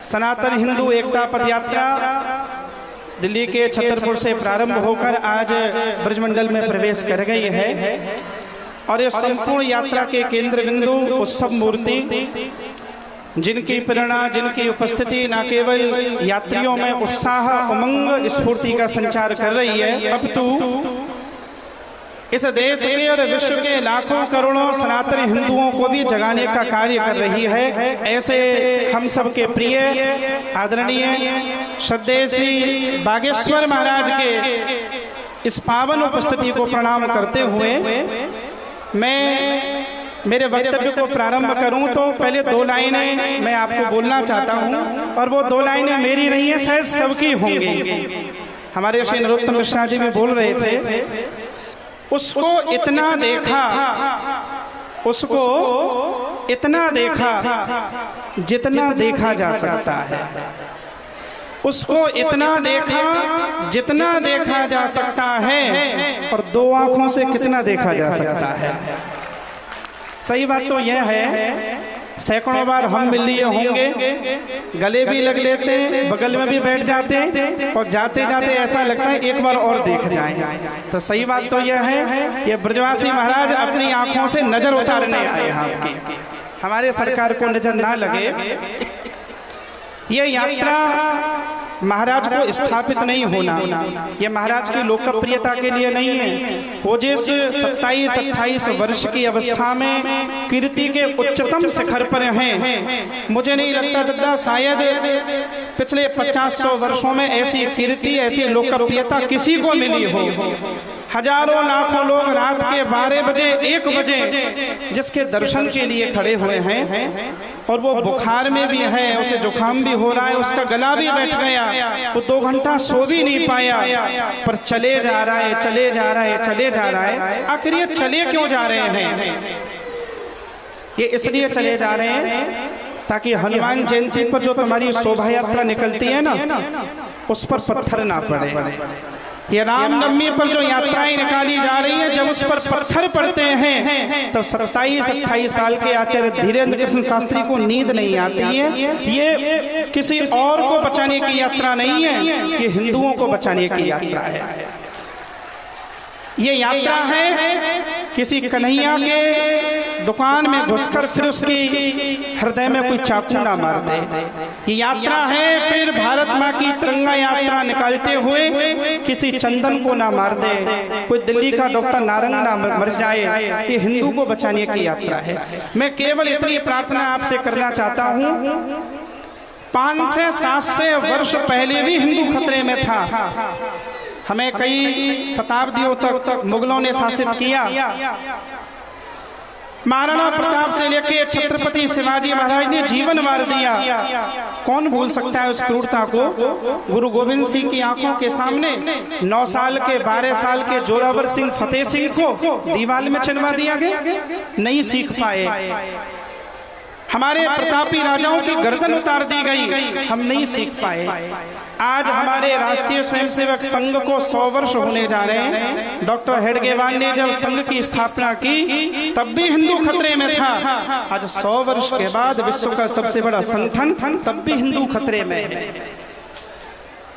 सनातन हिंदू एकता पदयात्रा दिल्ली के छतरपुर से प्रारंभ होकर आज ब्रजमंडल में प्रवेश कर गई है और ये संपूर्ण यात्रा के केंद्र बिंदु उत्सव मूर्ति, जिनकी प्रेरणा, जिनकी उपस्थिति न केवल यात्रियों में उत्साह, उमंग, स्फूर्ति का संचार कर रही है, अब तो इस देश के और विश्व के लाखों करोड़ों सनातन हिंदुओं को भी जगाने का कार्य कर रही है। ऐसे हम सब के प्रिय आदरणीय श्रद्धेय श्री बागेश्वर महाराज के इस पावन उपस्थिति को प्रणाम करते हुए मैं मेरे वक्तव्य को प्रारंभ करूं तो पहले दो लाइनें मैं आपको बोलना चाहता हूं, और वो दो लाइनें मेरी नहीं है, शायद सबकी होंगी। हमारे श्री नरोत्तम मिश्रा जी भी बोल रहे थे, उसको इतना देखा, उसको इतना देखा जितना देखा जा सकता है, उसको इतना देखा जितना देखा जा सकता है, और दो आंखों से कितना देखा जा सकता है। सही बात तो यह है, सैकड़ों बार हम मिल लिए होंगे, गले भी लग लेते हैं, बगल में भी बैठ जाते हैं, और जाते जाते ऐसा लगता है एक बार और देख जाएं। तो सही बात तो यह है, ये ब्रजवासी महाराज अपनी आंखों से नजर उतारने आए हैं आपकी, हमारे सरकार को नजर ना लगे। ये यात्रा महाराज को स्थापित नहीं होना, ये महाराज की लोकप्रियता के लिए नहीं है। वो जिस 27-28 वर्ष की अवस्था में कीर्ति के उच्चतम शिखर पर हैं, मुझे नहीं लगता दादा शायद पिछले 50-100 वर्षों में ऐसी कीर्ति, ऐसी लोकप्रियता किसी को मिली हो। हजारों लाखों लोग रात के 12 बजे 1 बजे जिसके दर्शन के लिए खड़े हुए हैं, और वो बुखार में भी है, उसे जुकाम भी हो रहा है, उसका गला भी बैठ गया, वो 2 घंटा सो भी नहीं पाया, पर चले जा रहा है, चले जा रहा है, चले जा रहा है। आखिर ये चले क्यों जा रहे हैं? ये इसलिए चले जा रहे हैं ताकि हनुमान जयंती पर जो तुम्हारी शोभा यात्रा निकलती है ना, उस पर पत्थर ना पड़े। ये रामनवमी पर जो यात्राएं निकाली जा रही है, जब उस पर पत्थर पड़ते हैं तब 27-28 साल के आचार्य धीरेन्द्र कृष्ण शास्त्री को नींद नहीं आती है। ये किसी और को बचाने की यात्रा नहीं है, ये हिंदुओं को बचाने की यात्रा है। ये यात्रा है किसी कन्हैया के दुकान में घुसकर फिर उसकी हृदय में कोई चाकू ना मार दे। ये यात्रा है फिर भारत माँ की तिरंगा यात्रा निकालते हुए किसी चंदन को ना मार दे, कोई दिल्ली का डॉक्टर नारंग ना मर जाए। ये हिंदू को बचाने की यात्रा है। मैं केवल इतनी प्रार्थना आपसे करना चाहता हूँ, 500-700 वर्ष पहले भी हिंदू खतरे में था। हमें कई शताब्दियों तक मुगलों ने शासित किया। महाराणा प्रताप से लेकर छत्रपति शिवाजी महाराज ने जीवन वार दिया। कौन भूल सकता है उस क्रूरता को? गुरु गोविंद सिंह की आंखों के सामने 9 साल के 12 साल के जोरावर सिंह फतेह सिंह को दीवार में चलवा दिया गया, नहीं सीख पाए। हमारे प्रतापी राजाओं की गर्दन उतार दी गई, हम नहीं सीख पाए। आज हमारे राष्ट्रीय स्वयंसेवक संघ को 100 वर्ष होने जा रहे हैं। डॉक्टर हेडगेवार ने जब संघ की स्थापना की तब भी हिंदू खतरे में था। आज 100 वर्ष के बाद विश्व का सबसे बड़ा संगठन, तब भी हिंदू खतरे में है।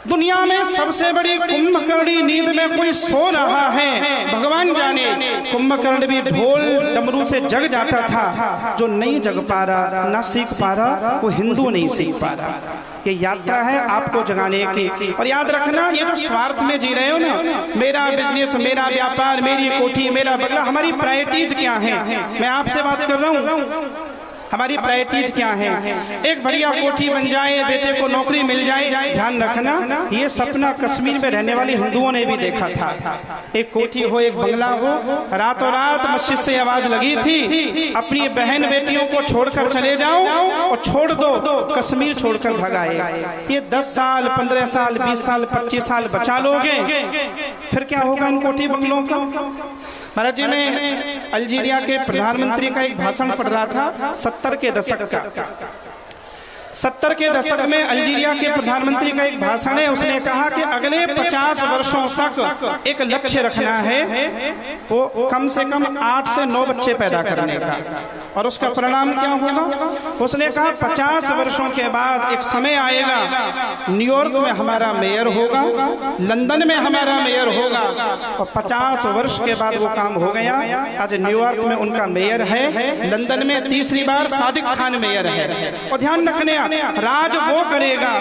दुनिया में सबसे बड़ी कुंभकर्णी नींद में कोई सो रहा है, भगवान जाने। कुंभकर्ण भी ढोल डमरू से जग जाता था। जो नहीं जग पा रहा, ना सीख पा रहा, वो हिंदू नहीं सीख पा रहा। ये यात्रा है आपको जगाने की। और याद रखना, ये जो स्वार्थ में जी रहे हो ना, मेरा बिजनेस, मेरा व्यापार, मेरी कोठी, मेरा बंगला, हमारी प्रायोरिटीज क्या है? मैं आपसे बात कर रहा हूँ, हमारी प्रायोरिटीज क्या है? एक बढ़िया कोठी बन जाए, बेटे को नौकरी मिल जाए। ध्यान रखना, ये सपना कश्मीर में रहने वाले हिंदुओं ने भी देखा था। एक कोठी हो, एक बंगला हो। रातों रात मस्जिद से आवाज लगी थी, अपनी बहन बेटियों को छोड़कर चले जाओ, और छोड़ दो, कश्मीर छोड़कर भगाए। ये 10 साल, 15 साल, 20 साल, 25 साल बचा लोगे, फिर क्या होगा इन कोठी बंगलों का? महाराज जी, मैं अल्जीरिया के प्रधानमंत्री का एक भाषण पढ़ रहा था 70 के दशक का। 70 के दशक में अल्जीरिया के प्रधानमंत्री का एक भाषण है। उसने कहा कि अगले 50 वर्षों तक एक लक्ष्य रखना है, वो कम से कम 8 से 9 बच्चे पैदा करने का। और उसका परिणाम क्या होगा? उसने कहा 50 वर्षों के बाद एक समय आएगा, न्यूयॉर्क में हमारा मेयर होगा, लंदन में हमारा मेयर होगा। और 50 वर्ष के बाद वो काम हो गया। आज न्यूयॉर्क में उनका मेयर है, लंदन में तीसरी बार सादिक खान मेयर है। और ध्यान रखने, राज वो करेगा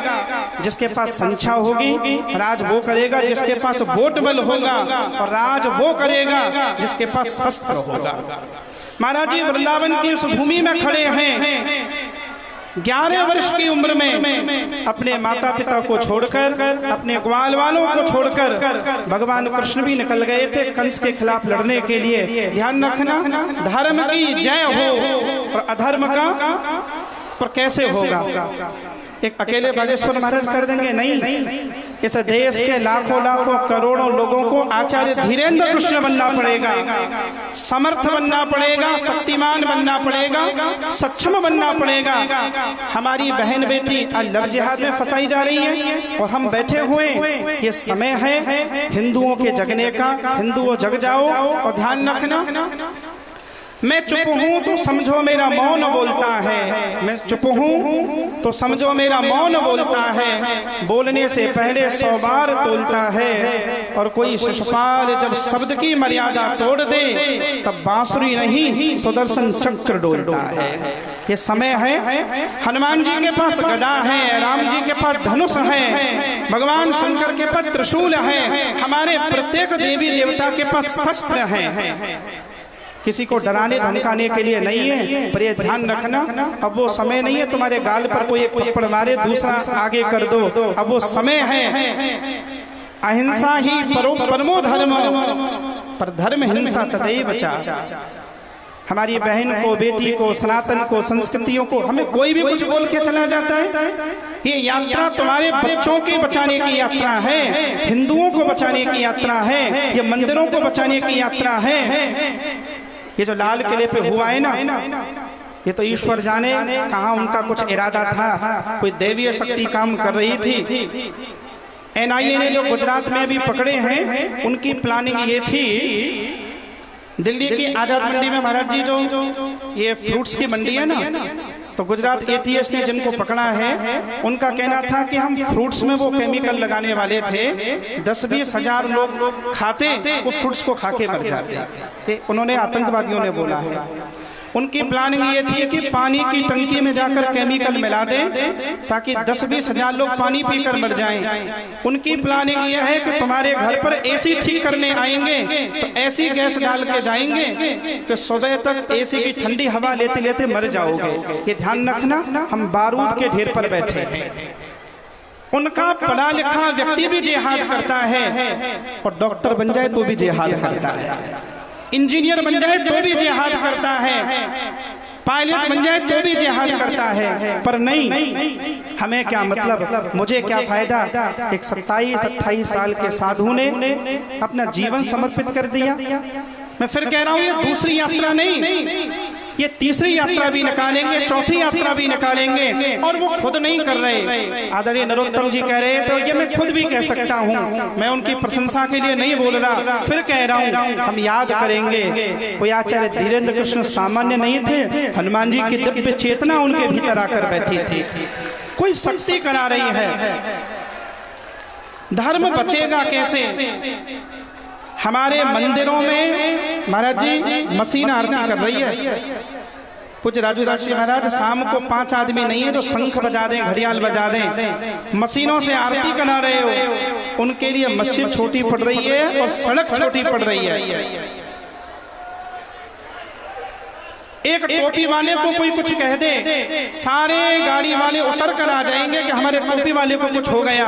जिसके पास संख्या होगी, राज वो करेगा जिसके पास वोट बल होगा, और राज वो करेगा जिसके पास शस्त्र होगा। महाराज जी वृंदावन की उस भूमि में खड़े हैं, 11 वर्ष की उम्र में अपने माता पिता को छोड़कर, अपने ग्वाल वालों को छोड़कर भगवान कृष्ण भी निकल गए थे कंस के खिलाफ लड़ने के लिए। ध्यान रखना, धर्म की जय हो और अधर्म का पर कैसे होगा? एक अकेले बागेश्वर महाराज कर देंगे? नहीं, इस देश के लाखों लाखों करोड़ों लोगों को आचार्य धीरेन्द्र कृष्ण बनना पड़ेगा, समर्थ बनना पड़ेगा, शक्तिमान बनना पड़ेगा, सक्षम बनना पड़ेगा। हमारी बहन बेटी आज लव जिहाद में फंसाई जा रही है और हम बैठे हुए। ये समय है हिंदुओं के जगने का। हिंदुओं जग जाओ। और ध्यान रखना, मैं चुप हूं तो समझो मेरा मौन बोलता है। मैं चुप हूं तो समझो मेरा मौन बोलता है। बोलने से पहले 100 बार तोलता है। और कोई शिशुपाल जब शब्द की मर्यादा तोड़ दे तब बांसुरी नहीं सुदर्शन चक्र डोलता है। ये समय है, हनुमान जी के पास गदा है, राम जी के पास धनुष है, भगवान शंकर के पास त्रिशूल है, हमारे प्रत्येक देवी देवता के पास शस्त्र है। किसी को डराने धमकाने के लिए नहीं है, पर ये ध्यान रखना, अब वो समय नहीं है तुम्हारे गाल पर कोई एक थप्पड़ मारे दूसरा आगे कर दो। अब वो समय है अहिंसा ही परमो धर्म, पर धर्म हिंसा तदैव चा। हमारी बहन को, बेटी को, सनातन को, संस्कृतियों को हमें कोई भी कुछ बोल के चला जाता है। ये यात्रा तुम्हारे बच्चों के बचाने की यात्रा है, हिंदुओं को बचाने की यात्रा है, ये मंदिरों को बचाने की यात्रा है। ये जो लाल किले पे हुआ है ना, ये तो ईश्वर जाने कहाँ उनका कुछ इरादा था। कोई दैवीय शक्ति काम कर रही थी। NIA ने जो गुजरात में भी पकड़े हैं, उनकी प्लानिंग ये थी, दिल्ली की आजाद मंडी में महाराज जी जो ये फ्रूट्स की मंडी है ना, तो गुजरात ATS ने जिनको पकड़ा है, उनका कहना था कि हम फ्रूट्स में वो केमिकल लगाने वाले थे, 10-20 हजार लोग खाते, वो फ्रूट्स को खा के मर जाते। उन्होंने आतंकवादियों ने बोला है। उनकी प्लानिंग ये थी कि पानी की टंकी में जाकर केमिकल मिला दें ताकि 10-20 हजार लोग पानी पीकर मर जाएं। उनकी प्लानिंग ये है कि तुम्हारे घर पर AC ठीक करने आएंगे तो ऐसी गैस डाल के जाएंगे कि सुबह तक AC की ठंडी हवा लेते लेते मर जाओगे। ये ध्यान रखना, हम बारूद के ढेर पर बैठे हैं। उनका पढ़ा लिखा व्यक्ति भी जिहाद करता है, और डॉक्टर बन जाए तो भी जिहाद करता है, इंजीनियर बन जाए तो भी जिहाद करता है, पायलट बन जाए तो भी जिहाद करता है। पर नहीं, हमें क्या मतलब, मुझे क्या फायदा। एक 27-28 साल के साधु ने अपना जीवन समर्पित कर दिया। मैं फिर कह रहा हूं, ये दूसरी यात्रा नहीं, ये तीसरी यात्रा भी निकालेंगे, चौथी यात्रा भी निकालेंगे, और वो खुद नहीं कर रहे। आदरणीय नरोत्तम जी कह रहे तो ये मैं खुद भी कह सकता हूँ, मैं उनकी प्रशंसा के लिए नहीं बोल रहा। फिर कह रहा हूँ, हम याद करेंगे कोई आचार्य धीरेन्द्र कृष्ण सामान्य नहीं थे, हनुमान जी की दिव्य चेतना उनके भीतर आकर बैठी थी। कोई शक्ति करा रही है। धर्म बचेगा कैसे? हमारे मंदिरों में महाराज जी मशीन आरती कर रही है। कुछ राजूदास जी महाराज, शाम को 5 आदमी नहीं है जो शंख बजा दें, घड़ियाल बजा दें, मशीनों से आरती करा रहे हो। उनके लिए मस्जिद छोटी पड़ रही है और सड़क छोटी पड़ रही है। एक टोपी वाले को कोई कुछ कह दे, सारे गाड़ी वाले उतर कर आ जाएंगे कि हमारे टोपी वाले को कुछ हो गया।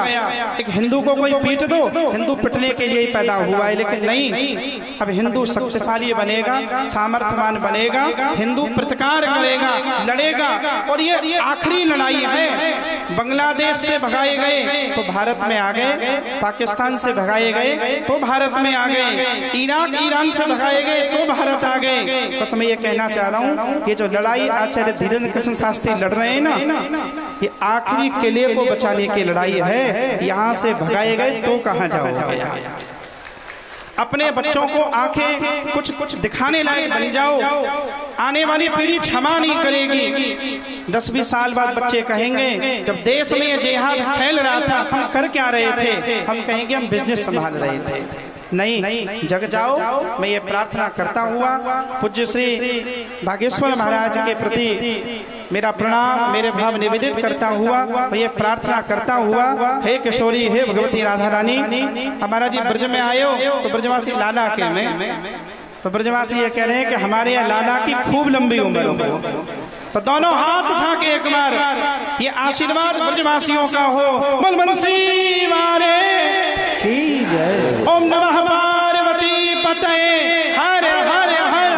एक हिंदू को कोई पीट दो, हिंदू पिटने के लिए ही पैदा हुआ है। लेकिन नहीं, अब हिंदू शक्तिशाली बनेगा, सामर्थ्यवान बनेगा, हिंदू प्रतिकार करेगा, लड़ेगा। और ये आखिरी लड़ाई है। बांग्लादेश से भगाए गए तो भारत में आ गए, पाकिस्तान से भगाए गए तो भारत में आ गए, इराक ईरान से भगाए गए तो भारत आ गए। बस मैं ये कहना चाह रहा हूँ, ये जो लड़ाई आचार्य धीरेन्द्र कृष्ण शास्त्री लड़ रहे हैं ना, ये आखिरी किले को बचाने की लड़ाई है। यहाँ से भगाए गए तो कहाँ जाओगे? अपने बच्चों को आंखें कुछ कुछ दिखाने लायक बन जाओ, आने वाली पीढ़ी क्षमा नहीं करेगी। 10-20 साल बाद बच्चे कहेंगे जब देश में ये जिहाद फैल रहा था हम कर क्या रहे थे, हम कहेंगे हम बिजनेस संभाल रहे थे। नहीं, जग जाओ। मैं ये प्रार्थना करता हुआ पूज्य श्री भागेश्वर महाराज के प्रति मेरा प्रणाम, मेरे भाव निवेदित करता हुआ मैं ये प्रार्थना करता हुआ, हे किशोरी, हे भगवती राधा रानी, हमारा जी ब्रज में आयो तो ब्रजवासी लाला के में तो ब्रजवासी ये कह रहे हैं कि हमारे यहाँ लाला की खूब लंबी उम्र हो। तो दोनों हाथ उठा के एक बार ये आशीर्वाद ब्रजवासियों का हो। बलवंशी मारे ओम नमः पार्वती पतये हर हर हर।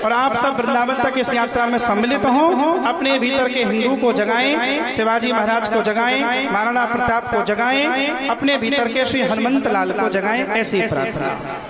और आप सब वृंदावन तक इस यात्रा में सम्मिलित हों, अपने भीतर के हिंदू को जगाएं, शिवाजी महाराज को जगाएं, महाराणा प्रताप को जगाएं, अपने भीतर के श्री हनुमंत लाल को जगाएं, ऐसी प्रार्थना।